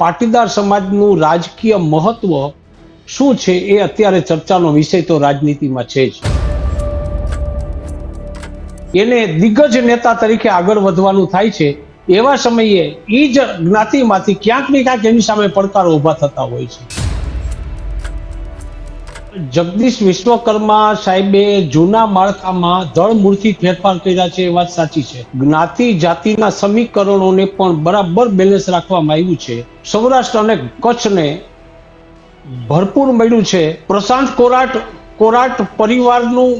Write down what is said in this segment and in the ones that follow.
પાટીદાર સમાજનું રાજકીય મહત્વ શું છે એ અત્યારે ચર્ચાનો વિષય તો રાજનીતિમાં છે જ. એને દિગ્ગજ નેતા તરીકે આગળ વધવાનું થાય છે એવા સમયે એ જ જ્ઞાતિમાંથી ક્યાંક ને ક્યાંક એની સામે પડકારો ઊભા થતા હોય છે. જગદીશ વિશ્વકર્મા સાહેબે જૂના માળખામાં ધળમૂળથી ફેરફાર કર્યા છે એ વાત સાચી છે. જ્ઞાતિ જાતિના સમીકરણોને પણ બરાબર બેલેન્સ રાખવામાં આવ્યું છે. સૌરાષ્ટ્ર અને કચ્છને ભરપૂર મળ્યું છે. પ્રશાંત કોરાટ પરિવારનું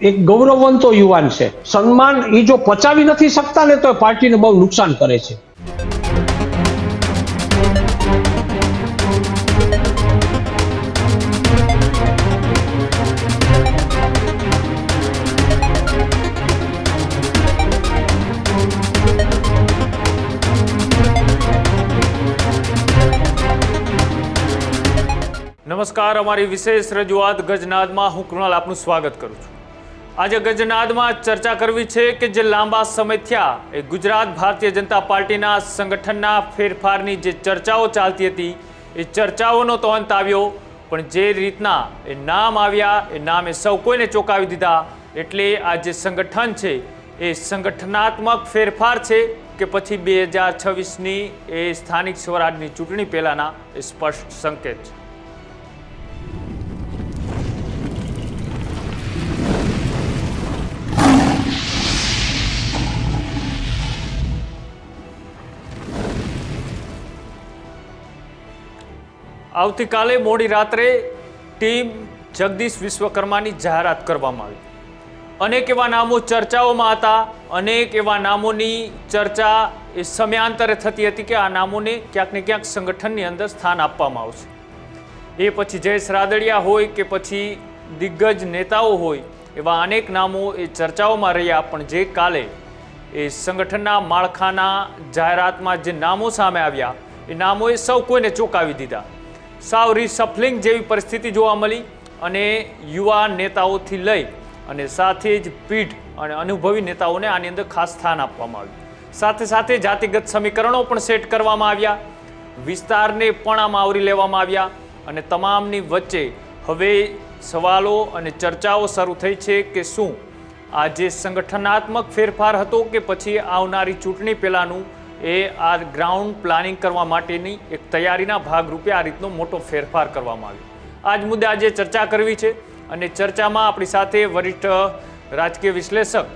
એક ગૌરવવંતો યુવાન છે. સન્માન એ જો પચાવી નથી શકતા ને તો પાર્ટીને બહુ નુકસાન કરે છે. નમસ્કાર, અમારી વિશેષ રજૂઆત ગજનાદમાં હું કૃણાલ આપનું સ્વાગત કરું છું. આજે ગજનાદમાં ચર્ચા કરવી છે કે જે લાંબા સમય થયા એ ગુજરાત ભારતીય જનતા પાર્ટીના સંગઠનના ફેરફારની જે ચર્ચાઓ ચાલતી હતી એ ચર્ચાઓનો તો અંત આવ્યો, પણ જે રીતના એ નામ આવ્યા એ નામે સૌ કોઈને ચોંકાવી દીધા. એટલે આ જે સંગઠન છે એ સંગઠનાત્મક ફેરફાર છે કે પછી 2026ની એ સ્થાનિક સ્વરાજની ચૂંટણી પહેલાંના એ સ્પષ્ટ સંકેત છે. આવતીકાલે મોડી રાત્રે ટીમ જગદીશ વિશ્વકર્માની જાહેરાત કરવામાં આવી. અનેક એવા નામો ચર્ચાઓમાં હતા. અનેક એવા નામોની ચર્ચા એ સમયાંતરે થતી હતી કે આ નામોને ક્યાંક ને ક્યાંક સંગઠનની અંદર સ્થાન આપવામાં આવશે. એ પછી જયેશ રાદડિયા હોય કે પછી દિગ્ગજ નેતાઓ હોય, એવા અનેક નામો એ ચર્ચાઓમાં રહ્યા. પણ જે કાલે એ સંગઠનના માળખાના જાહેરાતમાં જે નામો સામે આવ્યા એ નામોએ સૌ કોઈને ચોંકાવી દીધા. સાવ રિસફલિંગ જેવી પરિસ્થિતિ જોવા મળી અને યુવા નેતાઓથી લઈ અને સાથે જ પીઢ અને અનુભવી નેતાઓને આની અંદર ખાસ સ્થાન આપવામાં આવ્યું. સાથે સાથે જાતિગત સમીકરણો પણ સેટ કરવામાં આવ્યા, વિસ્તારને પણ આમાં આવરી લેવામાં આવ્યા અને તમામની વચ્ચે હવે સવાલો અને ચર્ચાઓ શરૂ થઈ છે કે શું આ જે સંગઠનાત્મક ફેરફાર હતો કે પછી આવનારી ચૂંટણી પહેલાંનું એ આ ગ્રાઉન્ડ પ્લાનિંગ કરવા માટેની એક તૈયારીના ભાગરૂપે આ રીતનો મોટો ફેરફાર કરવામાં આવ્યો. આ જ મુદ્દે આજે ચર્ચા કરવી છે અને ચર્ચામાં આપણી સાથે વરિષ્ઠ રાજકીય વિશ્લેષક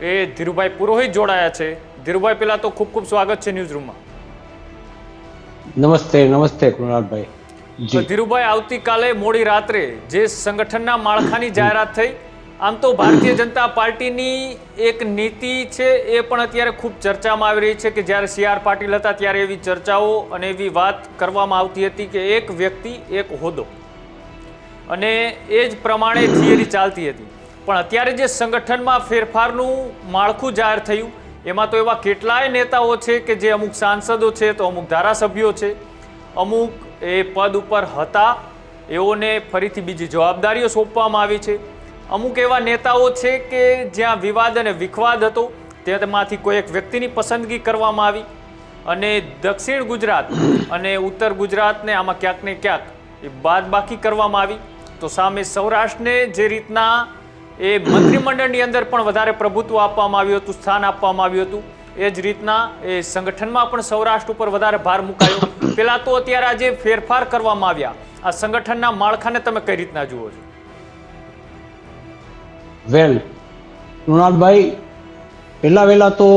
એ ધીરુભાઈ પુરોહિત જોડાયા છે. ધીરુભાઈ, પહેલાં તો ખૂબ ખૂબ સ્વાગત છે ન્યૂઝરૂમમાં. નમસ્તે કૃણાલભાઈ. ધીરુભાઈ, આવતીકાલે મોડી રાત્રે જે સંગઠનના માળખાની જાહેરાત થઈ, આમ તો ભારતીય જનતા પાર્ટીની એક નીતિ છે એ પણ અત્યારે ખૂબ ચર્ચામાં આવી રહી છે કે જ્યારે CR પાટીલ હતા ત્યારે એવી ચર્ચાઓ અને એવી વાત કરવામાં આવતી હતી કે એક વ્યક્તિ એક હોદ્દો, અને એ જ પ્રમાણે થિયરી ચાલતી હતી. પણ અત્યારે જે સંગઠનમાં ફેરફારનું માળખું જાહેર થયું એમાં તો એવા કેટલાય નેતાઓ છે કે જે અમુક સાંસદો છે તો અમુક ધારાસભ્યો છે, અમુક એ પદ ઉપર હતા એઓને ફરીથી બીજી જવાબદારીઓ સોંપવામાં આવી છે. અમુક એવા નેતાઓ છે કે જ્યાં વિવાદ અને વિખવાદ હતો તેમાંથી કોઈ એક વ્યક્તિની પસંદગી કરવામાં આવી અને દક્ષિણ ગુજરાત અને ઉત્તર ગુજરાતને આમાં ક્યાંક ને ક્યાંક એ બાદબાકી કરવામાં આવી. તો સામે સૌરાષ્ટ્રને જે રીતના એ મંત્રીમંડળની અંદર પણ વધારે પ્રભુત્વ આપવામાં આવ્યું હતું, સ્થાન આપવામાં આવ્યું હતું, એ જ રીતના એ સંગઠનમાં પણ સૌરાષ્ટ્ર ઉપર વધારે ભાર મુકાયો. પહેલાં તો અત્યારે આ જે ફેરફાર કરવામાં આવ્યા આ સંગઠનના માળખાને તમે કઈ રીતના જુઓ છો? વેલ કૃણાલભાઈ, પહેલા તો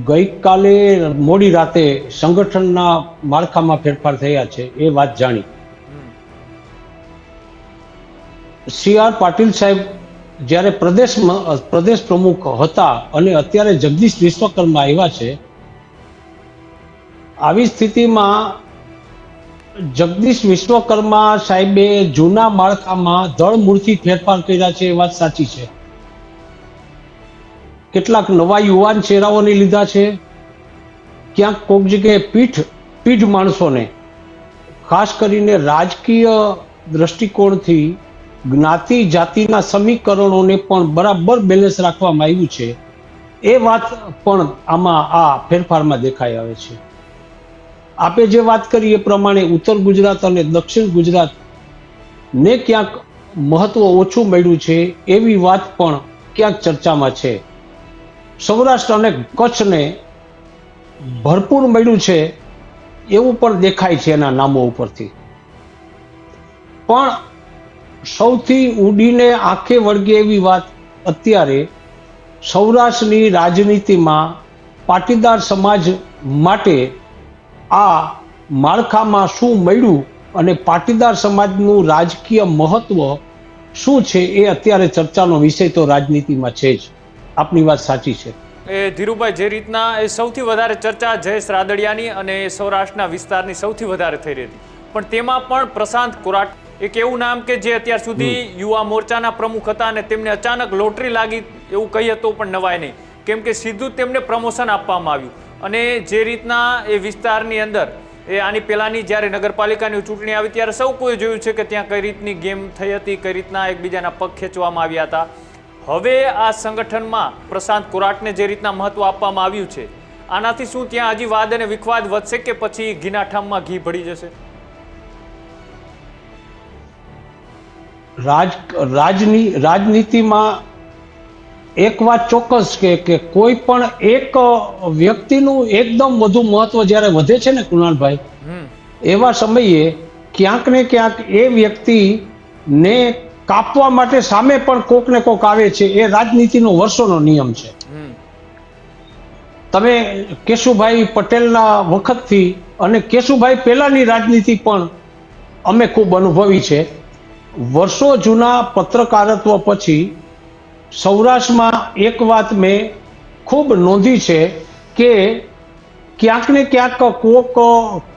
ગઈકાલે મોડી રાતે સંગઠનના માળખામાં ફેરફાર થયા છે એ વાત જાણી. CR પાટીલ સાહેબ જ્યારે પ્રદેશ પ્રમુખ હતા અને અત્યારે જગદીશ વિશ્વકર્મા આવ્યા છે, આવી સ્થિતિમાં જગદીશ વિશ્વકર્મા સાહેબે જૂના માળખામાં ધળમૂળથી ફેરફાર કર્યા છે એ વાત સાચી છે. કેટલાક નવા યુવાન ચહેરાઓને લીધા છે, ક્યાંક કોઈક જગ્યાએ પીઠ માણસોને, ખાસ કરીને રાજકીય દ્રષ્ટિકોણથી જ્ઞાતિ જાતિના સમીકરણોને પણ બરાબર બેલેન્સ રાખવામાં આવ્યું છે. એ વાત પણ આમાં આ ફેરફારમાં દેખાઈ આવે છે. આપે જે વાત કરી એ પ્રમાણે ઉત્તર ગુજરાત અને દક્ષિણ ગુજરાત ને ક્યાંક મહત્વ ઓછું મળ્યું છે એવી વાત પણ ક્યાંક ચર્ચામાં છે. સૌરાષ્ટ્ર અને કચ્છને ભરપૂર મળ્યું છે એવું પણ દેખાય છે એના નામો ઉપરથી. પણ સૌથી ઉડીને આંખે વળગે એવી વાત અત્યારે સૌરાષ્ટ્રની રાજનીતિમાં પાટીદાર સમાજ માટે આ માળખામાં શું મળ્યું અને પાટીદાર સમાજનું રાજકીય મહત્વ શું છે એ અત્યારે ચર્ચાનો વિષય તો રાજનીતિમાં છે જ. આપની વાત સાચી છે. એ ધીરુભાઈ, જે રીતના એ સૌથી વધારે ચર્ચા જયેશ રાદડિયાની અને સૌરાષ્ટ્રના વિસ્તારની સૌથી વધારે થઈ રહી હતી, પણ તેમાં પણ પ્રશાંત કોરાટ એક એવું નામ કે જે અત્યાર સુધી યુવા મોરચાના પ્રમુખ હતા અને તેમને અચાનક લોટરી લાગી એવું કહીએ તો પણ નવાય નહીં, કેમ કે સીધું તેમને પ્રમોશન આપવામાં આવ્યું. અને જે રીતના એ વિસ્તારની અંદર એ આની પહેલાંની જ્યારે નગરપાલિકાની ચૂંટણી આવી ત્યારે સૌ કોઈ જોયું છે કે ત્યાં કઈ રીતની ગેમ થઈ હતી, કઈ રીતના એકબીજાના પગ ખેંચવામાં આવ્યા હતા. હવે આ સંગઠનમાં પ્રશાંત કોરાટને જે રીતના મહત્વ આપવામાં આવ્યું છે, આનાથી શું ત્યાં હજી વાદ અને વિખવાદ વધશે કે પછી ઘીના ઠામમાં ઘી ભળી જશે? રાજનીતિમાં એક વાત ચોક્કસ કે કોઈ પણ એક વ્યક્તિનું એકદમ વધુ મહત્વ જ્યારે વધે છે ને કુણાલભાઈ, એવા સમયે ક્યાંક ને ક્યાંક એ વ્યક્તિને કાપવા માટે સામે પણ કોક ને કોક આવે છે. એ રાજનીતિનો વર્ષોનો નિયમ છે. તમે કેશુભાઈ પટેલના વખતથી અને કેશુભાઈ પહેલાની રાજનીતિ પણ અમે ખૂબ અનુભવી છે. વર્ષો જૂના પત્રકારત્વ પછી સૌરાષ્ટ્રમાં એક વાત મેં ખૂબ નોંધી છે કે ક્યાંક ને ક્યાંક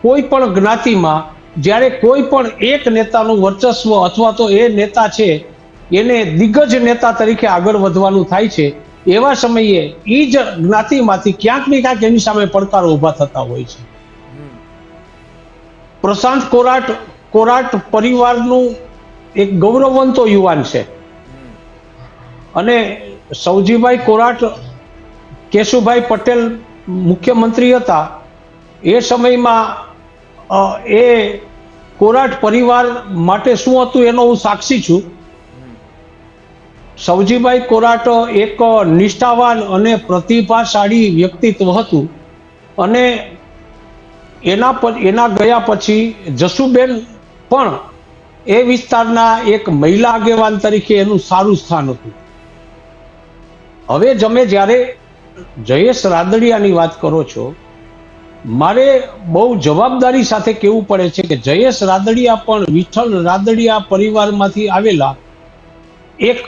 કોઈ પણ જ્ઞાતિમાં જ્યારે કોઈ પણ એક નેતાનું વર્ચસ્વ અથવા તો એ નેતા છે એને દિગ્ગજ નેતા તરીકે આગળ વધવાનું થાય છે, એવા સમયે એ જ જ્ઞાતિમાંથી ક્યાંક ને ક્યાંક એની સામે પડકારો ઊભા થતા હોય છે. પ્રશાંત કોરાટ પરિવારનું એક ગૌરવવંતો યુવાન છે અને સૌજીભાઈ કોરાટ, કેશુભાઈ પટેલ મુખ્યમંત્રી હતા એ સમયમાં એ કોરાટ પરિવાર માટે શું હતું એનો હું સાક્ષી છું. સૌજીભાઈ કોરાટ એક નિષ્ઠાવાન અને પ્રતિભાશાળી વ્યક્તિત્વ હતું અને એના ગયા પછી જસુબેન પણ એ વિસ્તારના એક મહિલા આગેવાન તરીકે એનું સારું સ્થાન હતું. હવે તમે જ્યારે જયેશ રાદડિયાની વાત કરો છો, મારે બહુ જવાબદારી સાથે કહેવું પડે છે કે જયેશ રાદડિયા પણ વિઠ્ઠલ રાદડિયા પરિવારમાંથી આવેલા એક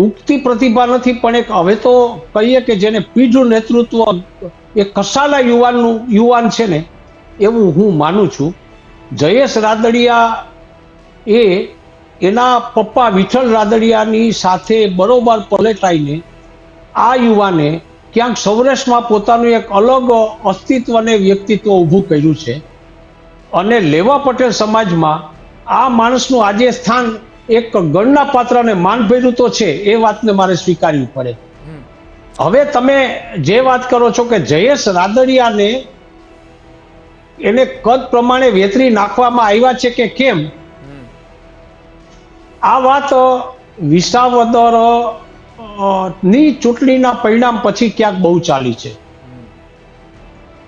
ઉગતી પ્રતિભા નથી, પણ એક હવે તો કહીએ કે જેને પીઢું નેતૃત્વ, એક કસાલા યુવાન છે ને એવું હું માનું છું. જયેશ રાદડિયા એ એના પપ્પા વિઠ્ઠલ રાદડિયાની સાથે બરોબર પલટાઈને આ યુવાને ક્યાંક સૌરાષ્ટ્રમાં પોતાનું એક અલગ અસ્તિત્વ અને વ્યક્તિત્વ ઊભું કર્યું છે અને લેવા પટેલ સમાજમાં આ માણસનું આજે સ્થાન એક ગણના પાત્ર અને માનભર્યું તો છે, એ વાતને મારે સ્વીકારવી પડે. હવે તમે જે વાત કરો છો કે જયેશ રાદડિયાને એને કદ પ્રમાણે વેતરી નાખવામાં આવ્યા છે કે કેમ, આ વાત વિસાવદર ની ચૂંટણીના પરિણામ પછી ક્યાંક બહુ ચાલી છે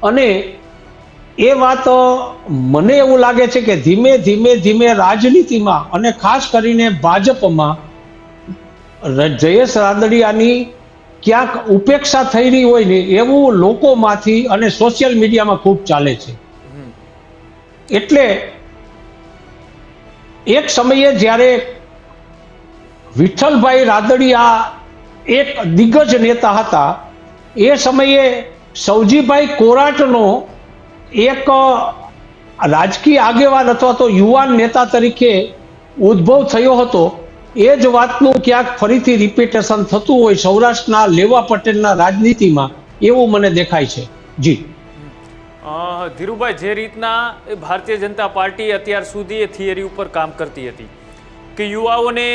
અને એ વાત મને એવું લાગે છે કે ધીમે ધીમે રાજનીતિમાં અને ખાસ કરીને ભાજપમાં જયેશ રાદડિયાની ક્યાંક ઉપેક્ષા થઈ રહી હોય ને એવું લોકોમાંથી અને સોશિયલ મીડિયામાં ખૂબ ચાલે છે. એટલે એક સમયે જ્યારે વિઠ્ઠલભાઈ રાદડિયા એક દિગ્ગજ નેતા હતા, એ સમયે સૌજીભાઈ કોરાટનો એક રાજકીય આગેવાન અથવા તો યુવાન નેતા તરીકે ઉદ્ભવ થયો હતો. એ જ વાતનું ક્યાંક ફરીથી રિપીટેશન થતું હોય સૌરાષ્ટ્રના લેવા પટેલના રાજનીતિમાં, એવું મને દેખાય છે. જી ધીરુભાઈ, જે રીતના ભારતીય જનતા પાર્ટી અત્યાર સુધી એ થિયરી ઉપર કામ કરતી હતી કે યુવાઓને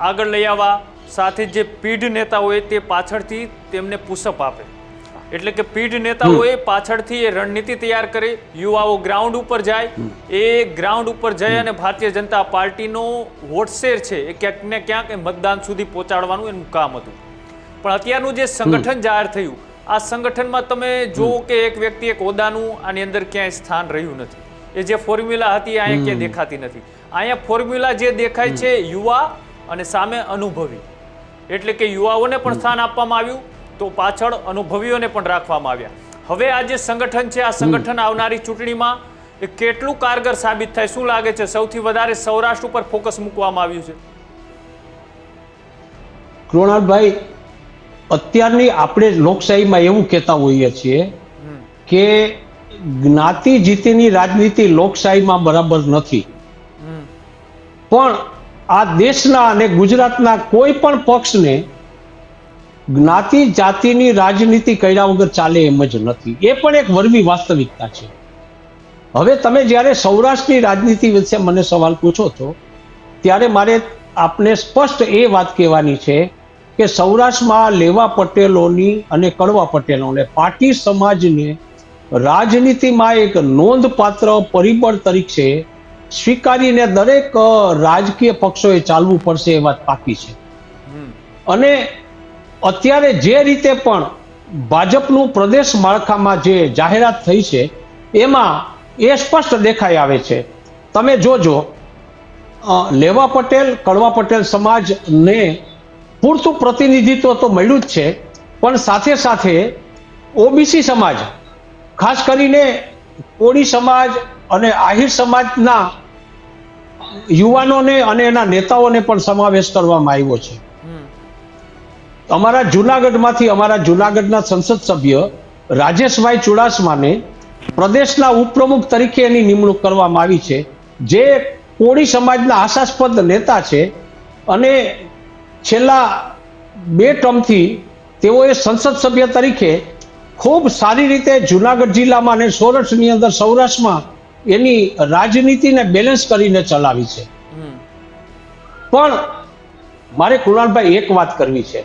આગળ લઈ આવવા, સાથે જે પીઢ નેતા હોય તે પાછળથી તેમને પુશઅપ આપે, એટલે કે પીઢ નેતાઓએ પાછળથી એ રણનીતિ તૈયાર કરી, યુવાઓ ગ્રાઉન્ડ ઉપર જાય, એ ગ્રાઉન્ડ ઉપર જઈ અને ભારતીય જનતા પાર્ટીનો વોટ શેર છે એ ક્યાંક ને ક્યાંક મતદાન સુધી પહોંચાડવાનું એનું કામ હતું. પણ અત્યારનું જે સંગઠન જાહેર થયું, આ સંગઠનમાં તમે જુઓ કે એક વ્યક્તિ એક હોદ્દાનું આની અંદર ક્યાંય સ્થાન રહ્યું નથી. એ જે ફોર્મ્યુલા હતી અહીંયા ક્યાંય દેખાતી નથી. અહીંયા ફોર્મ્યુલા જે દેખાય છે યુવા અને સામે અનુભવી, એટલે કે યુવાઓને પણ સ્થાન આપવામાં આવ્યું તો પાછળ અનુભવીઓને પણ રાખવામાં આવ્યા. હવે આ જે સંગઠન છે, આ સંગઠન આવનારી ચૂંટણીમાં એ કેટલું કારગર સાબિત થાય, શું લાગે છે? સૌથી વધારે સૌરાષ્ટ્ર ઉપર ફોકસ મૂકવામાં આવ્યું છે. કૃણાલભાઈ, અત્યારની આપણે લોકશાહીમાં એવું કહેતા હોઈએ છીએ કે જ્ઞાતિ જીતીની રાજનીતિ લોકશાહીમાં બરાબર નથી, પણ આ દેશના અને ગુજરાતના કોઈ પણ પક્ષને જ્ઞાતિ જાતિની રાજનીતિ કર્યા વગર ચાલે એમ જ નથી. એ પણ એક વરવી વાસ્તવિકતા છે. હવે તમે જ્યારે સૌરાષ્ટ્રની રાજનીતિ વિશે મને સવાલ પૂછો છો ત્યારે મારે આપને સ્પષ્ટ એ વાત કહેવાની છે કે સૌરાષ્ટ્રમાં લેવા પટેલોની અને કડવા પટેલોને પાટી સમાજને રાજનીતિમાં એક નોંધપાત્ર પરિબળ તરીકે સ્વીકારીને દરેક રાજકીય પક્ષોએ ચાલવું પડશે એ વાત પાકી છે. અને અત્યારે જે રીતે પણ ભાજપનું પ્રદેશ માળખામાં જે જાહેરાત થઈ છે એમાં એ સ્પષ્ટ દેખાઈ આવે છે. તમે જોજો, લેવા પટેલ કડવા પટેલ સમાજને પૂરતું પ્રતિનિધિત્વ તો મળ્યું જ છે, પણ સાથે સાથે ઓબીસી સમાજ, ખાસ કરીને કોળી સમાજ અને આહિર સમાજના યુવાનોને અને એના નેતાઓને પણ સમાવેશ કરવામાં આવ્યો છે. અમારા જુનાગઢના સંસદ સભ્ય રાજેશભાઈ ચુડાસમાને પ્રદેશના ઉપપ્રમુખ તરીકે એની નિમણૂક કરવામાં આવી છે, જે કોળી સમાજના આશાસ્પદ નેતા છે અને છેલ્લા 2 ટર્મથી તેઓએ સંસદ સભ્ય તરીકે ખૂબ સારી રીતે જુનાગઢ જિલ્લામાં અને સૌરાષ્ટ્રની અંદર સૌરાષ્ટ્રમાં એની રાજનીતિને બેલેન્સ કરીને ચલાવી છે. પણ મારે કૃણાલભાઈ એક વાત કરવી છે,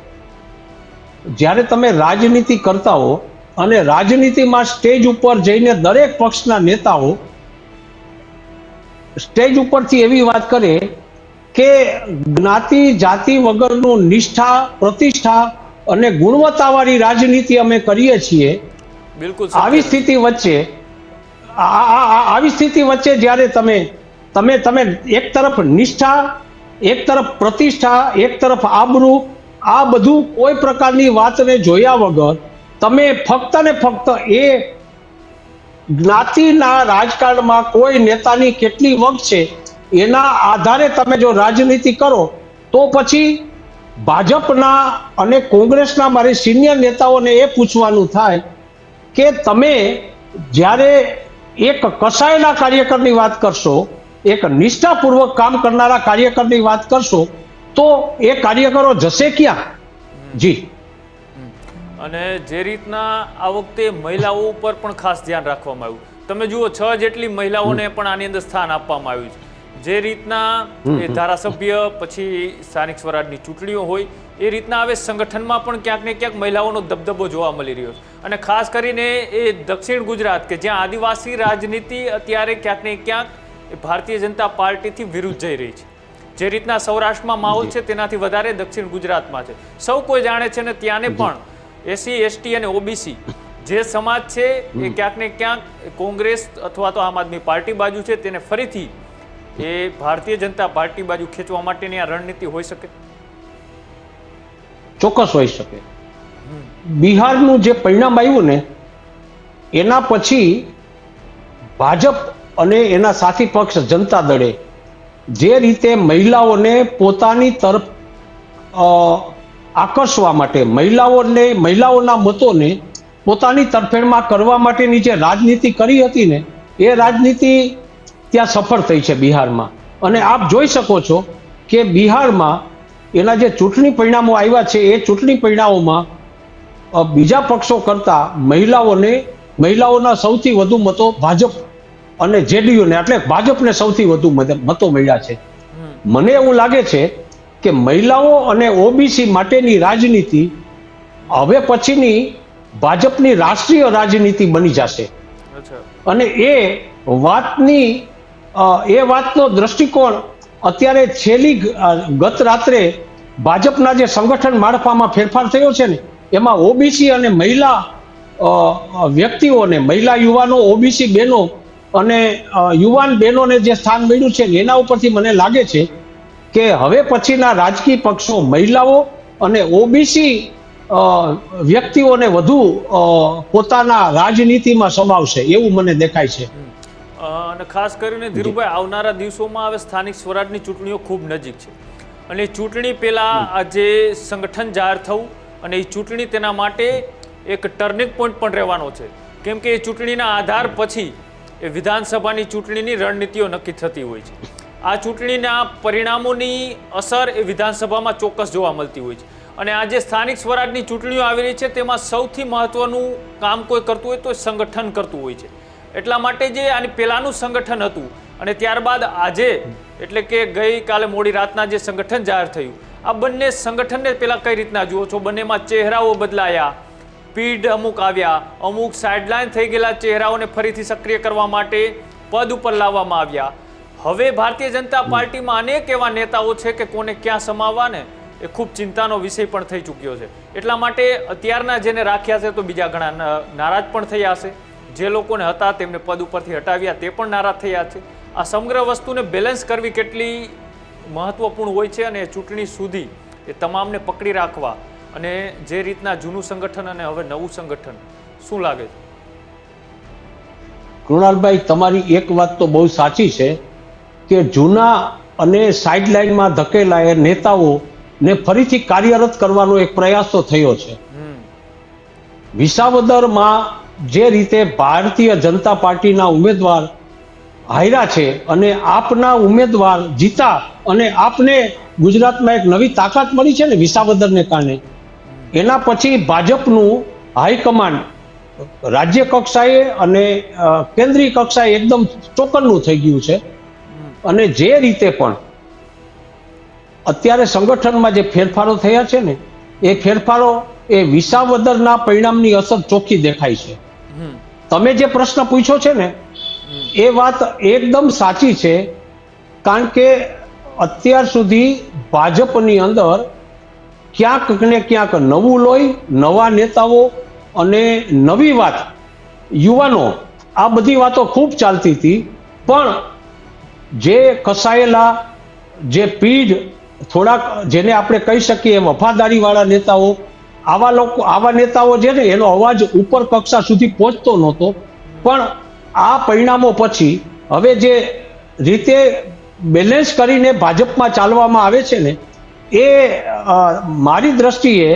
જ્યારે તમે રાજનીતિ કરતા હો અને રાજનીતિમાં સ્ટેજ ઉપર જઈને દરેક પક્ષના નેતાઓ સ્ટેજ ઉપરથી એવી વાત કરે કે જ્ઞાતિ જાતિ વગરનું નિષ્ઠા, પ્રતિષ્ઠા અને ગુણવત્તાવાળી રાજનીતિ અમે કરીએ છીએ. બિલકુલ. આવી સ્થિતિ વચ્ચે જ્યારે તમે એક તરફ નિષ્ઠા, એક તરફ પ્રતિષ્ઠા, એક તરફ આબરૂ, આ બધું કોઈ પ્રકારની વાતને જોયા વગર તમે ફક્ત ને ફક્ત એ જ્ઞાતિના રાજકારણમાં કોઈ નેતાની કેટલી વગ છે એના આધારે તમે જો રાજનીતિ કરો તો પછી ભાજપના અને કોંગ્રેસના મારી સિનિયર નેતાઓને એ પૂછવાનું થાય કે તમે જ્યારે એક કસાયના કાર્યકરની વાત કરશો, એક નિષ્ઠાપૂર્વક કામ કરનારા કાર્યકરની વાત કરશો તો એ કાર્યકરો જશે ક્યાં? જી. અને જે રીતના આ વખતે મહિલાઓ ઉપર પણ ખાસ ધ્યાન રાખવામાં આવ્યું. તમે જુઓ 6 જેટલી મહિલાઓને પણ આની અંદર સ્થાન આપવામાં આવ્યું છે. જે રીતના એ ધારાસભ્ય પછી સ્થાનિક સ્વરાજની ચૂંટણીઓ હોય એ રીતના હવે સંગઠનમાં પણ ક્યાંક ને ક્યાંક મહિલાઓનો દબદબો જોવા મળી રહ્યો છે. અને ખાસ કરીને એ દક્ષિણ ગુજરાત કે જ્યાં આદિવાસી રાજનીતિ અત્યારે ક્યાંક ને ક્યાંક ભારતીય જનતા પાર્ટીથી વિરુદ્ધ જઈ રહી છે. જે રીતના સૌરાષ્ટ્રમાં માહોલ છે તેનાથી વધારે દક્ષિણ ગુજરાતમાં છે. સૌ કોઈ જાણે છે ને ત્યાંને પણ એસસી એસટી અને ઓબીસી જે સમાજ છે એ ક્યાંક ને ક્યાંક કોંગ્રેસ અથવા તો આમ આદમી પાર્ટી બાજુ છે, તેને ફરીથી એ ભારતીય જનતા પાર્ટી બાજુ ખેંચવા માટેની આ રણનીતિ હોઈ શકે. ચોક્કસ હોઈ શકે. બિહારનું જે પરિણામ આવ્યું ને એના પછી ભાજપ અને એના સાથી પક્ષ જનતા દળે જે રીતે મહિલાઓને પોતાની તરફ આકર્ષવા માટે, મહિલાઓના મતોને પોતાની તરફેણમાં કરવા માટેની જે રાજનીતિ કરી હતી ને એ રાજનીતિ ત્યાં સફળ થઈ છે બિહારમાં. અને આપ જોઈ શકો છો કે બિહારમાં એના જે ચૂંટણી પરિણામો આવ્યા છે એ ચૂંટણી પરિણામોમાં બીજા પક્ષો કરતા મહિલાઓના સૌથી વધુ મતો ભાજપ અને જેડીયુને એટલે ભાજપને સૌથી વધુ મતો મળ્યા છે. મને એવું લાગે છે કે મહિલાઓ અને ઓબીસી માટેની રાજનીતિ હવે પછીની ભાજપની રાષ્ટ્રીય રાજનીતિ બની જશે. અચ્છા. અને એ વાતનો દ્રષ્ટિકોણ અત્યારે ગત રાત્રે ભાજપના જે સંગઠન માળખામાં ફેરફાર થયો છે ને, એમાં ઓબીસી અને મહિલા વ્યક્તિઓને, મહિલા યુવાનો, ઓબીસી બહેનો અને યુવાન બહેનોને જે સ્થાન મળ્યું છે ને, એના ઉપરથી મને લાગે છે કે હવે પછીના રાજકીય પક્ષો મહિલાઓ અને ઓબીસી વ્યક્તિઓને વધુ પોતાના રાજનીતિમાં સમાવશે એવું મને દેખાય છે. અને ખાસ કરીને ધીરુભાઈ, આવનારા દિવસોમાં હવે સ્થાનિક સ્વરાજની ચૂંટણીઓ ખૂબ નજીક છે અને ચૂંટણી પહેલા આ જે સંગઠન જાહેર થવું અને એ ચૂંટણી તેના માટે એક ટર્નિંગ પોઈન્ટ પણ રહેવાનો છે, કેમ કે એ ચૂંટણીના આધાર પછી એ વિધાનસભાની ચૂંટણીની રણનીતિઓ નક્કી થતી હોય છે. આ ચૂંટણીના પરિણામોની અસર એ વિધાનસભામાં ચોક્કસ જોવા મળતી હોય છે અને આ જે સ્થાનિક સ્વરાજની ચૂંટણીઓ આવી રહી છે તેમાં સૌથી મહત્વનું કામ કોઈ કરતું હોય તો સંગઠન કરતું હોય છે. એટલા માટે જે આની પહેલાંનું સંગઠન હતું અને ત્યારબાદ આજે એટલે કે ગઈકાલે મોડી રાતના જે સંગઠન જાહેર થયું, આ બંને સંગઠનને પહેલાં કઈ રીતના જુઓ છો? બંનેમાં ચહેરાઓ બદલાયા, પીઢ અમુક આવ્યા, અમુક સાઇડલાઇન થઈ ગયેલા ચહેરાઓને ફરીથી સક્રિય કરવા માટે પદ ઉપર લાવવામાં આવ્યા. હવે ભારતીય જનતા પાર્ટીમાં અનેક એવા નેતાઓ છે કે કોને ક્યાં સમાવવા ને એ ખૂબ ચિંતાનો વિષય પણ થઈ ચૂક્યો છે. એટલા માટે અત્યારના જેને રાખ્યા છે તો બીજા ઘણા નારાજ પણ થયા હશે. જે લોકોને હતા તેમને પદ ઉપરથી હટાવ્યા તે પણ નારાજ થયા છે. આ સમગ્ર વસ્તુને બેલેન્સ કરવી કેટલી મહત્વપૂર્ણ હોય છે અને ચૂંટણી સુધી એ તમામને પકડી રાખવા અને જે રીતના જૂનું સંગઠન અને હવે નવું સંગઠન, શું લાગે છે? કૃણાલભાઈ, તમારી એક વાત તો બહુ સાચી છે કે જૂના અને સાઇડલાઇનમાં ધકેલાયેલા નેતાઓને ફરીથી કાર્યરત કરવાનો એક પ્રયાસ તો થયો છે. વિસાવદરમાં જે રીતે ભારતીય જનતા પાર્ટીના ઉમેદવાર હાર્યા છે અને આપના ઉમેદવાર જીતા અને આપને ગુજરાતમાં એક નવી તાકાત મળી છે ને વિસાવદરને કારણે, એના પછી ભાજપનું હાઈકમાન્ડ રાજ્ય કક્ષાએ અને કેન્દ્રીય કક્ષાએ એકદમ ચોકન્નું થઈ ગયું છે. અને જે રીતે પણ અત્યારે સંગઠનમાં જે ફેરફારો થયા છે ને, એ ફેરફારો એ વિસાવદરના પરિણામની અસર ચોખ્ખી દેખાય છે. તમે જે પ્રશ્ન પૂછ્યો છે ને એ વાત એકદમ સાચી છે, કારણ કે અત્યાર સુધી ભાજપની અંદર ક્યાંક ને ક્યાંક નવું લોહી, નવા નેતાઓ અને નવી વાત, યુવાનો, આ બધી વાતો ખૂબ ચાલતી હતી. પણ જે કસાયેલા, જે પીઢ, થોડાક જેને આપણે કહી શકીએ વફાદારી વાળા નેતાઓ, આવા નેતાઓ જે ને એનો અવાજ ઉપર કક્ષા સુધી પહોંચતો નહોતો. પણ આ પરિણામો પછી હવે જે રીતે બેલેન્સ કરીને ભાજપમાં ચાલવામાં આવે છે ને, એ મારી દ્રષ્ટિએ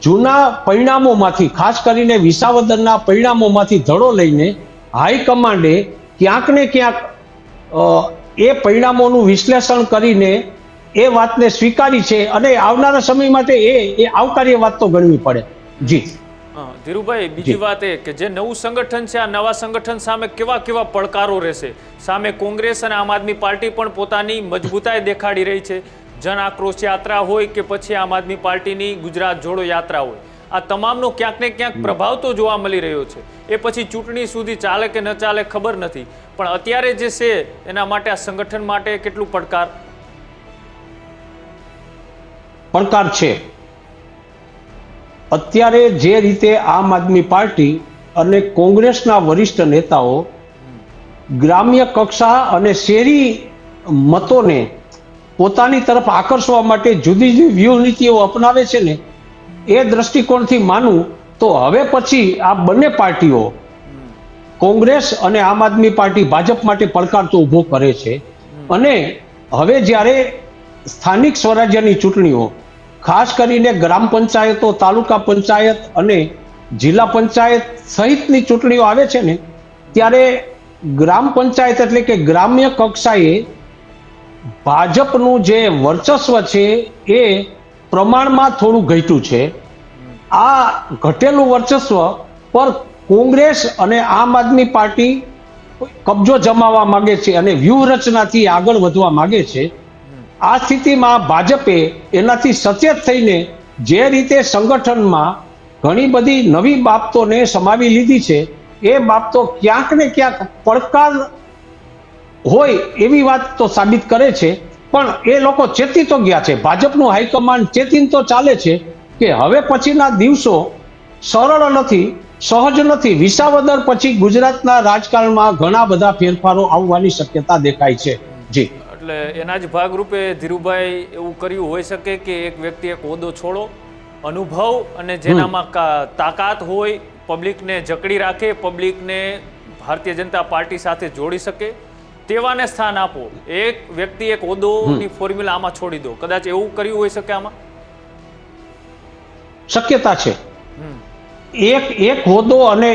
જૂના પરિણામોમાંથી, ખાસ કરીને વિસાવદરના પરિણામોમાંથી ધડો લઈને હાઈકમાન્ડે ક્યાંક ને ક્યાંક એ પરિણામોનું વિશ્લેષણ કરીને એ વાતને સ્વીકારી છે અને આવનારા સમય માટે એ આવકાર્ય વાત તો ગણવી પડે. જી ધીરુભાઈ, બીજી વાત એ કે જે નવું સંગઠન છે, આ નવા સંગઠન સામે કેવા કેવા પડકારો રહેશે? સામે કોંગ્રેસ અને આમ આદમી પાર્ટી પણ પોતાની મજબૂતાઈ દેખાડી રહી છે. જન આક્રોશ યાત્રા હોય કે પછી આમ આદમી પાર્ટીની ગુજરાત જોડો યાત્રા હોય, આ તમામનો ક્યાંક ને ક્યાંક પ્રભાવ તો જોવા મળી રહ્યો છે. એ પછી ચૂંટણી સુધી ચાલે કે ન ચાલે ખબર નથી, પણ અત્યારે જે છે એના માટે આ સંગઠન માટે કેટલું પડકાર છે. અત્યારે જે રીતે આમ આદમી પાર્ટી અને કોંગ્રેસના વરિષ્ઠ નેતાઓ ગ્રામ્ય કક્ષા અને શહેરી મતોને પોતાની તરફ આકર્ષવા માટે જુદી જુદી વ્યૂહ નીતિઓ અપનાવે છે ને, એ દ્રષ્ટિકોણથી માનું તો હવે પછી આ બંને પાર્ટીઓ, કોંગ્રેસ અને આમ આદમી પાર્ટી, ભાજપ માટે પડકાર તો ઊભો કરે છે. અને હવે જ્યારે સ્થાનિક સ્વરાજ્યની ચૂંટણીઓ, ખાસ કરીને ગ્રામ પંચાયતો, તાલુકા પંચાયત અને જિલ્લા પંચાયત સહિતની ચૂંટણીઓ આવે છે ને, ત્યારે ગ્રામ પંચાયત એટલે કે ગ્રામ્ય કક્ષાએ ભાજપનું જે વર્ચસ્વ છે એ પ્રમાણમાં થોડું ઘટ્યું છે. આ ઘટેલું વર્ચસ્વ પર કોંગ્રેસ અને આમ આદમી પાર્ટી કબજો જમાવવા માંગે છે અને વ્યૂહરચનાથી આગળ વધવા માંગે છે. આ સ્થિતિમાં ભાજપે એનાથી સચેત થઈને જે રીતે સંગઠનમાં ઘણી બધી નવી બાબતોને સમાવી લીધી છે. એ બાબતો ક્યાંક ને ક્યાંક પડકાર હોય એવી વાત તો સાબિત કરે છે. પણ એ લોકો ચેતી તો ગયા છે, ભાજપનું હાઈકમાન્ડ ચેતીને તો ચાલે છે કે હવે પછીના દિવસો સરળ નથી, સહજ નથી. વિસાવદર પછી ગુજરાતના રાજકારણમાં ઘણા બધા ફેરફારો આવવાની શક્યતા દેખાય છે. જી, એટલે એના જ ભાગરૂપે ધીરુભાઈ એવું કર્યું હોઈ શકે કે એક વ્યક્તિ એક હોદ્દો છોડો, અનુભવ અને જેનામાં તાકાત હોય, પબ્લિકને જકડી રાખે, પબ્લિકને ભારતીય જનતા પાર્ટી સાથે જોડી શકે તેવાને સ્થાન આપો. એક વ્યક્તિ એક હોદ્દોની ફોર્મ્યુલા આમાં છોડી દો, કદાચ એવું કર્યું હોઈ શકે. આમાં શક્યતા છે. એક હોદ્દો અને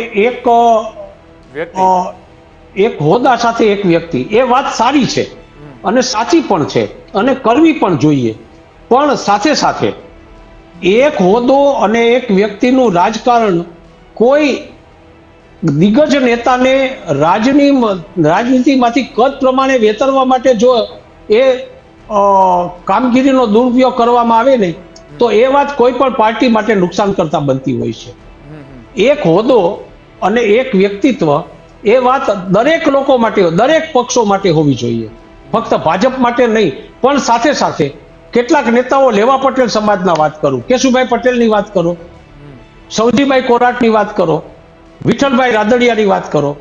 એક હોદ્દા સાથે એક વ્યક્તિ, એ વાત સારી છે અને સાચી પણ છે અને કરવી પણ જોઈએ. પણ સાથે સાથે એક હોદ્દો અને એક વ્યક્તિનું રાજકારણ કોઈ દિગ્ગજ નેતાને રાજનીતિમાંથી કદ પ્રમાણે વેતરવા માટે જો એ કામગીરીનો દુરુપયોગ કરવામાં આવે ને, તો એ વાત કોઈ પણ પાર્ટી માટે નુકસાન કરતા બનતી હોય છે. એક હોદ્દો અને એક વ્યક્તિત્વ, એ વાત દરેક લોકો માટે, દરેક પક્ષો માટે હોવી જોઈએ, ફક્ત ભાજપ માટે નહીં. પણ સાથે સાથે કેટલાક નેતાઓ, લેવા પટેલ સમાજના વાત કરું, કેશુભાઈ પટેલની વાત કરો, સૌજીભાઈ કોરાટની વાત કરો, વિઠ્ઠલભાઈ રાદડિયાની વાત કરો.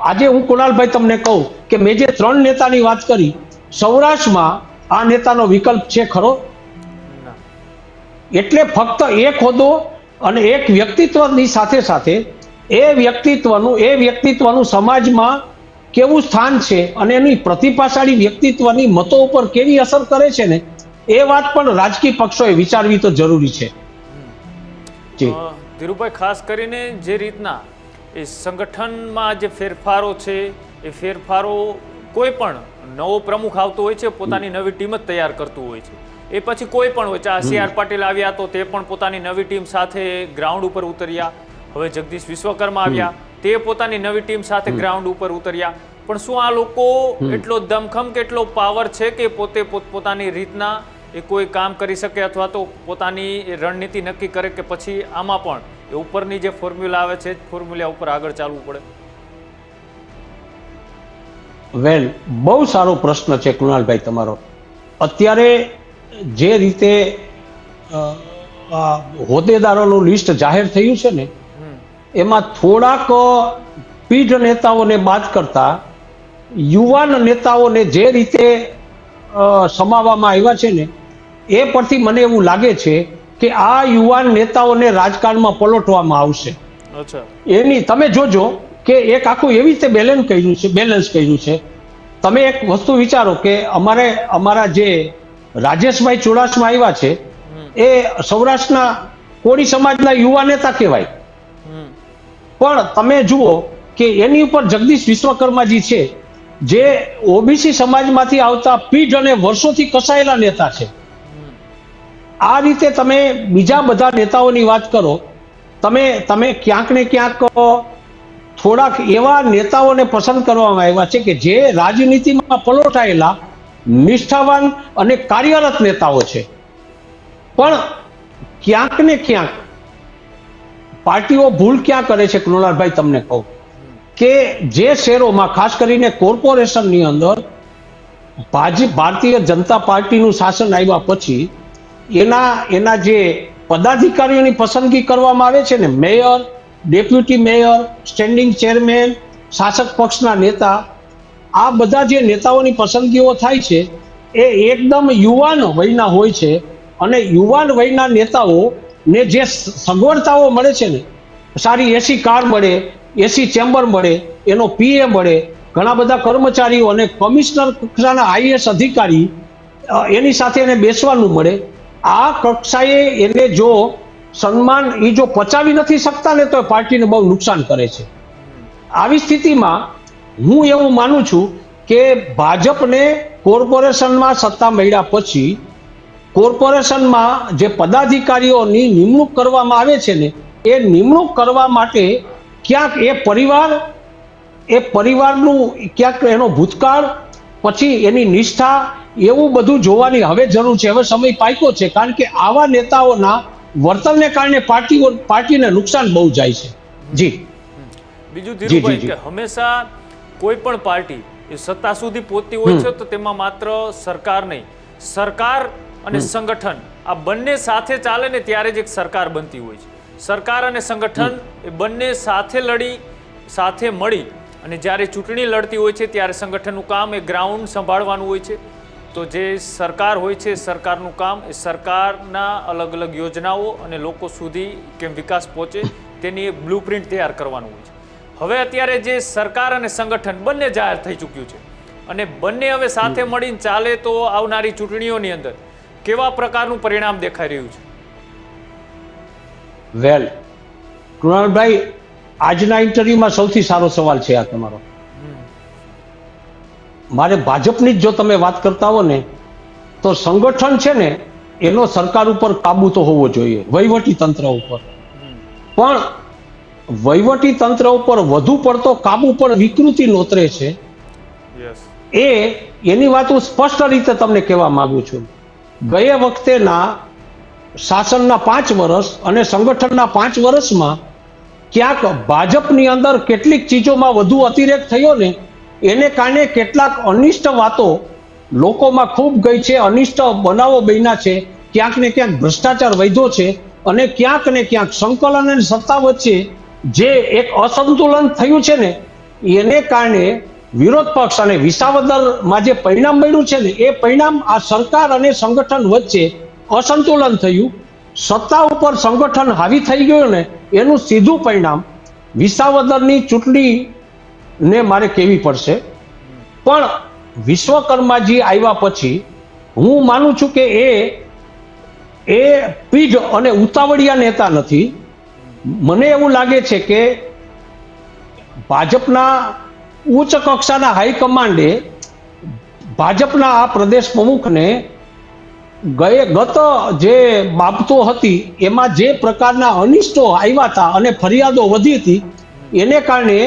આજે હું કુણાલભાઈ તમને કહું કે મેં જે 3 નેતાની વાત કરી, સૌરાષ્ટ્રમાં આ નેતાનો વિકલ્પ છે ખરો? એટલે ફક્ત એક હોદ્દો અને એક વ્યક્તિત્વની સાથે સાથે એ વ્યક્તિત્વનું સમાજમાં કેવું સ્થાન છે અને એની પ્રતિભાશાળી વ્યક્તિત્વની મતો ઉપર કેવી અસર કરે છે ને, એ વાત પણ રાજકીય પક્ષોએ વિચારવી તો જરૂરી છે. ધીરુભાઈ, ખાસ કરીને જે રીતના એ સંગઠનમાં જે ફેરફારો છે, એ ફેરફારો કોઈ પણ નવો પ્રમુખ આવતો હોય છે, પોતાની નવી ટીમ જ તૈયાર કરતું હોય છે. એ પછી કોઈ પણ હોય, ચાહે CR પાટીલ આવ્યા તો તે પણ પોતાની નવી ટીમ સાથે ગ્રાઉન્ડ ઉપર ઉતર્યા, હવે જગદીશ વિશ્વકર્મા આવ્યા, તે પોતાની નવી ટીમ સાથે ગ્રાઉન્ડ ઉપર ઉતર્યા. પણ શું આ લોકો એટલો દમખમ કે એટલો પાવર છે કે પોતે પોતાની રીતના એ કોઈ કામ કરી શકે અથવા તો પોતાની રણનીતિ નક્કી કરે, કે પછી આમાં પણ એ ઉપરની જે ફોર્મ્યુલા આવે છે ફોર્મ્યુલા ઉપર આગળ ચાલવું પડે? વેલ, બહુ સારો પ્રશ્ન છે કૃણાલભાઈ તમારો. અત્યારે જે રીતે હોદ્દેદારોનું લિસ્ટ જાહેર થયું છે ને, એમાં થોડાક પીઢ નેતાઓને બાદ કરતા યુવાન નેતાઓને જે રીતે સમાવવામાં આવ્યા છે ને, એ પરથી મને એવું લાગે છે કે આ યુવાન નેતાઓને રાજકારણમાં પલોટવામાં આવશે. એની તમે જોજો કે એક આખું એવી રીતે બેલેન્સ કર્યું છે. તમે એક વસ્તુ વિચારો કે અમારા જે રાજેશભાઈ ચુડાસમા આવ્યા છે, એ સૌરાષ્ટ્રના કોળી સમાજના યુવા નેતા કહેવાય. પણ તમે જુઓ કે એની ઉપર જગદીશ વિશ્વકર્માજી છે, જે ઓબીસી સમાજમાંથી આવતા પીઢ અને વર્ષોથી કસાયેલા નેતા છે. આ રીતે તમે બીજા બધા નેતાઓની વાત કરો, તમે ક્યાંક ને ક્યાંક થોડાક એવા નેતાઓને પસંદ કરવામાં આવ્યા છે કે જે રાજનીતિમાં પલોટાયેલા, નિષ્ઠાવાન અને કાર્યરત નેતાઓ છે. પણ ક્યાંક ને ક્યાંક પાર્ટીઓ ભૂલ ક્યાં કરે છે કૃણાલભાઈ, તમને કહું કે જે શહેરોમાં, ખાસ કરીને કોર્પોરેશનની અંદર ભારતીય જનતા પાર્ટીનું શાસન આવ્યા પછી એના જે પદાધિકારીઓની પસંદગી કરવામાં આવે છે ને, mayor, deputy mayor, standing chairman, શાસક પક્ષના નેતા, આ બધા જે નેતાઓની પસંદગીઓ થાય છે એ એકદમ યુવાન વયના હોય છે. અને યુવાન વયના નેતાઓને જે સગવડતાઓ મળે છે ને, સારી એસી કાર મળે, એસી ચેમ્બર મળે, એનો પીએ મળે, ઘણા બધા કર્મચારીઓ અને કમિશનર કક્ષાના આઈએસ અધિકારી, એની સાથે એને બેસવાનું મળે. આ કક્ષાએ એને જો સન્માન એ જો પચાવી નથી શકતા ને, તો પાર્ટીને બહુ નુકસાન કરે છે. આવી સ્થિતિમાં હું એવું માનું છું કે ભાજપને કોર્પોરેશનમાં સત્તા મળ્યા પછી કોર્પોરેશનમાં જે પદાધિકારીઓની નિમણૂક કરવામાં આવે છે ને, એ નિમણૂક કરવા માટે ક્યાંક એ પરિવારનું ક્યાંક એનો ભૂતકાળ, પછી એની નિષ્ઠા, એવું બધું જોવાની હવે જરૂર છે. હવે સમય પાક્યો છે, કારણ કે આવા નેતાઓના વર્તનને કારણે પાર્ટીને નુકસાન બહુ જાય છે. જી બીજું જી, ધીરુભાઈ જી. કે હંમેશા કોઈ પણ પાર્ટી એ સત્તા સુધી પહોંચતી હોય છે તો તેમાં માત્ર સરકાર નહીં, સરકાર અને સંગઠન આ બંને સાથે ચાલે ને ત્યારે જ એક સરકાર બનતી હોય છે. સરકાર અને સંગઠન એ બંને સાથે સાથે મળી અને જ્યારે ચૂંટણી લડતી હોય છે ત્યારે સંગઠનનું કામ એ ગ્રાઉન્ડ સંભાળવાનું હોય છે. તો જે સરકાર હોય છે સરકારનું કામ એ સરકારના અલગ અલગ યોજનાઓ અને લોકો સુધી કેમ વિકાસ પહોંચે તેની એક બ્લુપ્રિન્ટ તૈયાર કરવાનું હોય છે. હવે અત્યારે જે સરકાર અને સંગઠન બંને જાહેર થઈ ચૂક્યું છે અને બંને હવે સાથે મળીને ચાલે તો આવનારી ચૂંટણીઓની અંદર કેવા પ્રકારનું પરિણામ દેખાઈ રહ્યું છે? વેલ કૃણાલભાઈ, આજના ઇન્ટરવ્યુમાં સૌથી સારો સવાલ છે આ તમારો. મારે ભાજપની જ જો તમે વાત કરતા હો ને તો સંગઠન છે ને એનો સરકાર ઉપર કાબુ તો હોવો જોઈએ, વહીવટી તંત્ર ઉપર. પણ વહીવટી તંત્ર ઉપર વધુ પડતો કાબુ પણ વિકૃતિ નોતરે છે. એની વાત હું સ્પષ્ટ રીતે તમને કહેવા માંગુ છું. ગયા વખતેના શાસનના 5 વર્ષ અને સંગઠનના 5 વર્ષમાં ક્યાંક ભાજપની અંદર કેટલીક ચીજોમાં વધુ અતિરેક થયો ને એને કારણે કેટલાક અનિષ્ટ વાતો લોકોમાં ખૂબ ગઈ છે, અનિષ્ટ બનાવો બન્યા છે, ક્યાંક ને ક્યાંક ભ્રષ્ટાચાર વધ્યો છે અને ક્યાંક ને ક્યાંક સંકલન અને સત્તા વચ્ચે જે એક અસંતુલન થયું છે ને એને કારણે વિરોધ પક્ષ અને વિસાવદરમાં જે પરિણામ મળ્યું છે ને એ પરિણામ આ સરકાર અને સંગઠન વચ્ચે અસંતુલન થયું, સત્તા ઉપર સંગઠન હાવી થઈ ગયું ને એનું સીધું પરિણામ વિસાવદરની ચૂંટણીને મારે કહેવી પડશે. પણ વિશ્વકર્માજી આવ્યા પછી હું માનું છું કે એ પીઢ અને ઉતાવળિયા નેતા નથી. મને એવું લાગે છે કે ભાજપના ઉચ્ચ કક્ષાના હાઈકમાન્ડે ભાજપના આ પ્રદેશ પ્રમુખને ગત જે બાબતો હતી એમાં જે પ્રકારના અનિષ્ટો આવ્યા હતા અને ફરિયાદો વધી હતી એને કારણે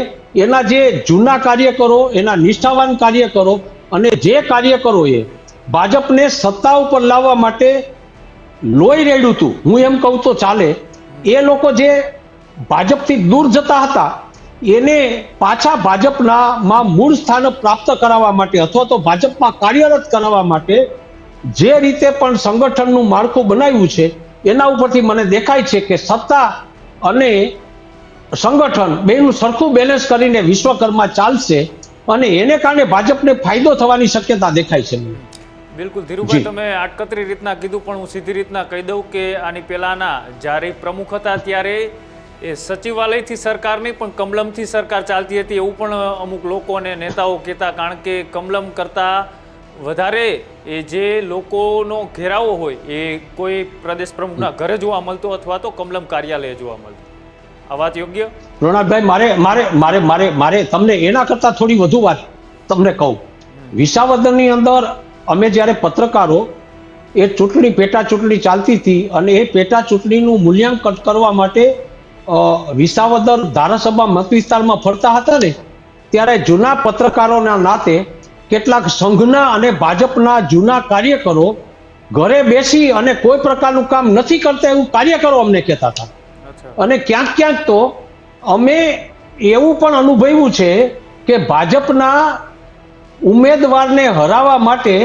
એના જે જૂના કાર્યકરો, એના નિષ્ઠાવાન કાર્યકરો અને જે કાર્યકરોએ ભાજપને સત્તા ઉપર લાવવા માટે લોહી રેડ્યું હતું, હું એમ કહું તો ચાલે, એ લોકો જે ભાજપથી દૂર જતા હતા એને પાછા ભાજપમાં મૂળ સ્થાન પ્રાપ્ત કરાવવા માટે અથવા તો ભાજપમાં કાર્યરત કરાવવા માટે જે રીતે પણ સંગઠનનું માળખું બનાવ્યું છે એના ઉપરથી મને દેખાય છે કે સત્તા અને સંગઠન બેનું સરખું બેલેન્સ કરીને વિશ્વકર્મા ચાલશે અને એને કારણે ભાજપને ફાયદો થવાની શક્યતા દેખાય છે. બિલકુલ ધીરુભાઈ, તમે આટકતરી રીતના કીધું પણ હું સીધી રીતના કહી દઉં કે આની પહેલાના જ્યારે પ્રમુખ હતા ત્યારે એ સચિવાલયથી સરકાર નહીં પણ કમલમથી સરકાર ચાલતી હતી એવું પણ અમુક લોકો અને નેતાઓ કહેતા. કારણ કે કમલમ કરતાં વધારે એ જે લોકોનો ઘેરાવો હોય એ કોઈ પ્રદેશ પ્રમુખના ઘરે જોવા મળતો અથવા તો કમલમ કાર્યાલય જોવા મળતો. આ વાત યોગ્ય? રોનાભાઈ, મારે તમને એના કરતા થોડી વધુ વાત તમને કહું. વિસાવદરની અંદર અમે જ્યારે પત્રકારો એ ચૂંટણી પેટા ચૂંટણી ચાલતી હતી અને એ પેટા ચૂંટણીનું મૂલ્યાંકન કરવા માટે વિસાવદર ધારાસભા મત વિસ્તારમાં ફરતા હતા ને ત્યારે જૂના પત્રકારોના નાતે કેટલાક સંઘના અને ભાજપના જૂના કાર્યકરો ઘરે બેસી અને કોઈ પ્રકારનું કામ નથી કરતા એવું કાર્યકરો અમને કહેતા હતા. અને ક્યાંક ક્યાંક તો અમે એવું પણ અનુભવ્યું છે કે ભાજપના ઉમેદવારને હરાવવા માટે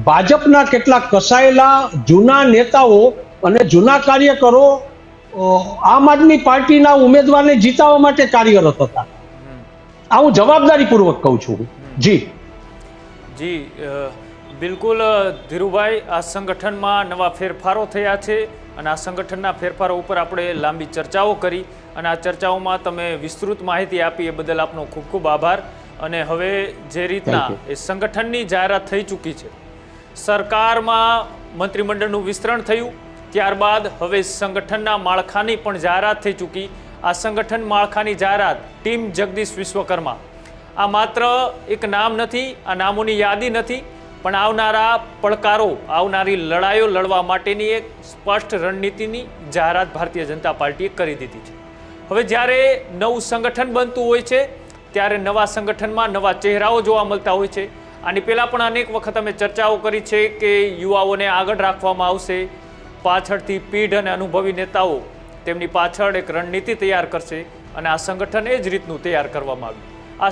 ભાજપના કેટલાક કસાયેલા જૂના નેતાઓ અને જૂના કાર્યકરો આમ આદમી પાર્ટીના ઉમેદવારને જીતાવવા માટે કાર્યરત હતા. આ હું જવાબદારીપૂર્વક કહું છું. જી બિલકુલ ધીરુભાઈ, આ સંગઠનમાં નવા ફેરફારો થયા છે અને આ સંગઠનના ફેરફારો ઉપર આપણે લાંબી ચર્ચાઓ કરી અને આ ચર્ચાઓમાં તમે વિસ્તૃત માહિતી આપી એ બદલ આપનો ખૂબ ખૂબ આભાર. અને હવે જે રીતના એ સંગઠનની જાહેરાત થઈ ચૂકી છે, સરકારમાં મંત્રીમંડળનું વિસ્તરણ થયું, ત્યારબાદ હવે સંગઠનના માળખાની પણ જાહેરાત થઈ ચૂકી. આ સંગઠન માળખાની જાહેરાત ટીમ જગદીશ વિશ્વકર્મા આ માત્ર એક નામ નથી, આ નામોની યાદી નથી, પણ આવનારા પડકારો, આવનારી લડાઈઓ લડવા માટેની એક સ્પષ્ટ રણનીતિની જાહેરાત ભારતીય જનતા પાર્ટીએ કરી દીધી છે. હવે જ્યારે નવું સંગઠન બનતું હોય છે ત્યારે નવા સંગઠનમાં નવા ચહેરાઓ જોવા મળતા હોય છે. આની પહેલાં પણ અનેક વખત અમે ચર્ચાઓ કરી છે કે યુવાઓને આગળ રાખવામાં આવશે, પાછળથી પીઢ અને અનુભવી નેતાઓ તેમની પાછળ એક રણનીતિ તૈયાર કરશે અને આ સંગઠન એ જ રીતનું તૈયાર કરવામાં આવ્યું. આ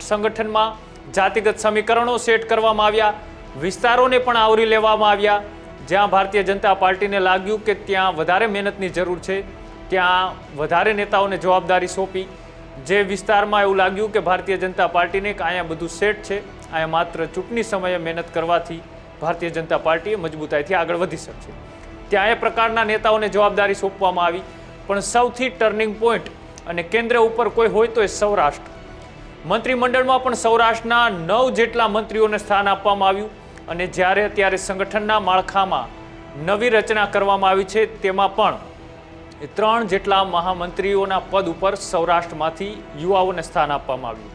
સંગઠનમાં જાતિગત સમીકરણો સેટ કરવામાં આવ્યા, વિસ્તારોને પણ આવરી લેવામાં આવ્યા. જ્યાં ભારતીય જનતા પાર્ટીને લાગ્યું કે ત્યાં વધારે મહેનતની જરૂર છે ત્યાં વધારે નેતાઓને જવાબદારી સોંપી. જે વિસ્તારમાં એવું લાગ્યું કે ભારતીય જનતા પાર્ટીને કે અહીંયા બધું સેટ છે, અહીંયા માત્ર ચૂંટણી સમયે મહેનત કરવાથી ભારતીય જનતા પાર્ટી મજબૂતાઈથી આગળ વધી શકશે, ત્યાં એ પ્રકારના નેતાઓને જવાબદારી સોંપવામાં આવી. પણ સૌથી ટર્નિંગ પોઈન્ટ અને કેન્દ્ર ઉપર કોઈ હોય તો એ સૌરાષ્ટ્ર. મંત્રીમંડળમાં પણ સૌરાષ્ટ્રના 9 જેટલા મંત્રીઓને સ્થાન આપવામાં આવ્યું. અને જ્યારે અત્યારે સંગઠનના માળખામાં નવી રચના કરવામાં આવી છે તેમાં પણ 3 જેટલા મહામંત્રીઓના પદ ઉપર સૌરાષ્ટ્રમાંથી યુવાઓને સ્થાન આપવામાં આવ્યું.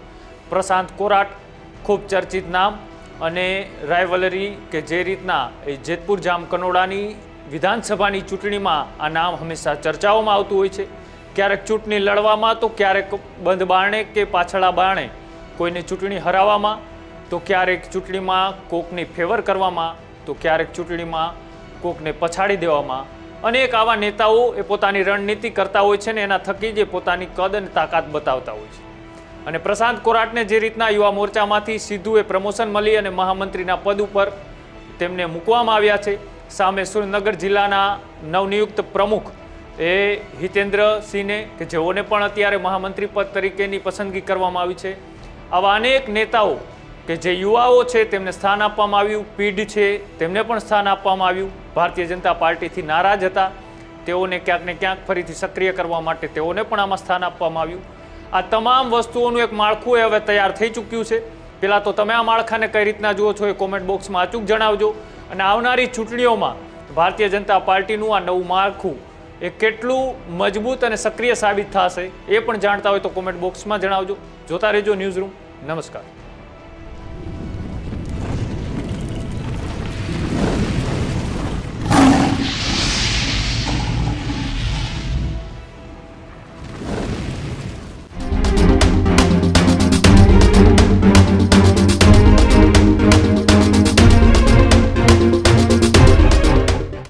પ્રશાંત કોરાટ ખૂબ ચર્ચિત નામ, અને રાયવલરી કે જે રીતના એ જેતપુર જામકંડોળાની વિધાનસભાની ચૂંટણીમાં આ નામ હંમેશા ચર્ચાઓમાં આવતું હોય છે. ક્યારેક ચૂંટણી લડવામાં તો ક્યારેક બંધ બારણે કે પાછળા બારણે કોઈને ચૂંટણી હરાવવામાં, તો ક્યારેક ચૂંટણીમાં કોકની ફેવર કરવામાં, તો ક્યારેક ચૂંટણીમાં કોકને પછાડી દેવામાં. અનેક આવા નેતાઓ એ પોતાની રણનીતિ કરતા હોય છે ને એના થકી જ પોતાની કદ અને તાકાત બતાવતા હોય છે. અને પ્રશાંત કોરાટને જે રીતના યુવા મોરચામાંથી સીધું એ પ્રમોશન મળી અને મહામંત્રીના પદ ઉપર તેમને મૂકવામાં આવ્યા છે. સામે સુરેન્દ્રનગર જિલ્લાના નવનિયુક્ત પ્રમુખ એ હિતેન્દ્રસિંહને કે જેઓને પણ અત્યારે મહામંત્રી પદ તરીકેની પસંદગી કરવામાં આવી છે. આવા અનેક નેતાઓ કે જે યુવાઓ છે તેમને સ્થાન આપવામાં આવ્યું. પીઢ છે તેમને પણ સ્થાન આપવામાં આવ્યું. ભારતીય જનતા પાર્ટીથી નારાજ હતા તેઓને ક્યાંક ને ક્યાંક ફરીથી સક્રિય કરવા માટે તેઓને પણ આમાં સ્થાન આપવામાં આવ્યું. આ તમામ વસ્તુઓનું એક માળખું એ હવે તૈયાર થઈ ચૂક્યું છે. પહેલાં તો તમે આ માળખાને કઈ રીતના જુઓ છો એ કોમેન્ટ બોક્સમાં અચૂક જણાવજો. અને આવનારી ચૂંટણીઓમાં ભારતીય જનતા પાર્ટીનું આ નવું માળખું એ કેટલું મજબૂત અને સક્રિય સાબિત થશે એ પણ જાણતા હોય તો કોમેન્ટ બોક્સમાં જણાવજો. જોતા રહેજો ન્યૂઝરૂમ. નમસ્કાર.